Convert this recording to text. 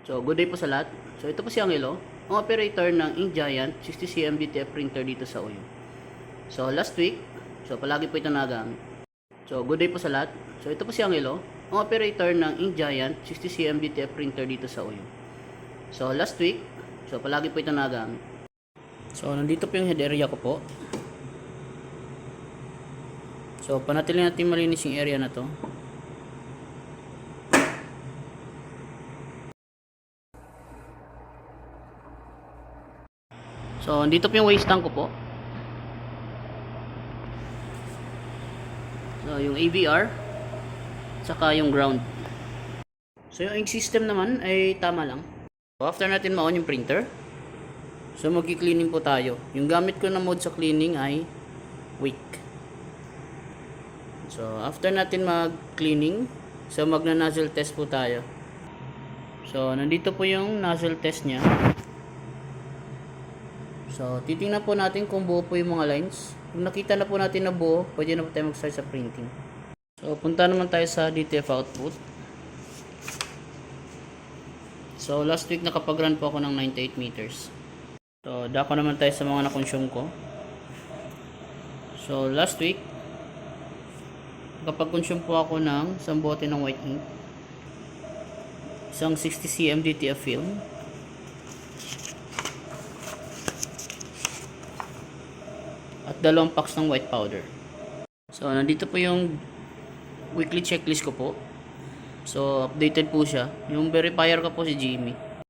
So, good day po sa lahat. So, ito po si Angelo, ang operator ng Ink Giant 60cm DTF printer dito sa Oyo. So, last week, palagi po ito nagamit. So, good day po sa lahat. So, ito po si Angelo, ang operator ng Ink Giant 60cm DTF printer dito sa Oyo. So, last week, palagi po ito nagamit. So, nandito po yung head area ko po. So, panatili natin malinis yung area na to. So, dito po yung waste tank ko po. So, yung AVR saka yung ground. So, yung ink system naman ay tama lang. So, after natin ma-on yung printer, so magki-cleaning po tayo. Yung gamit ko na mode sa cleaning ay weak. So, after natin mag-cleaning, so magna-nozzle test po tayo. So, nandito po yung nozzle test niya. So, titingnan po natin kung buo po yung mga lines. Kung nakita na po natin na buo, pwede na po tayo mag-start sa printing. So, punta naman tayo sa DTF output. So, last week nakapag-run po ako ng 98 meters. So, dako naman tayo sa mga na-consume ko. So, last week, nakapag-consume po ako ng isang bote ng white ink. Isang 60cm DTF film. At 2 packs ng white powder. So, nandito po yung weekly checklist ko po. So, updated po siya. Yung verifier ko po si Jimmy.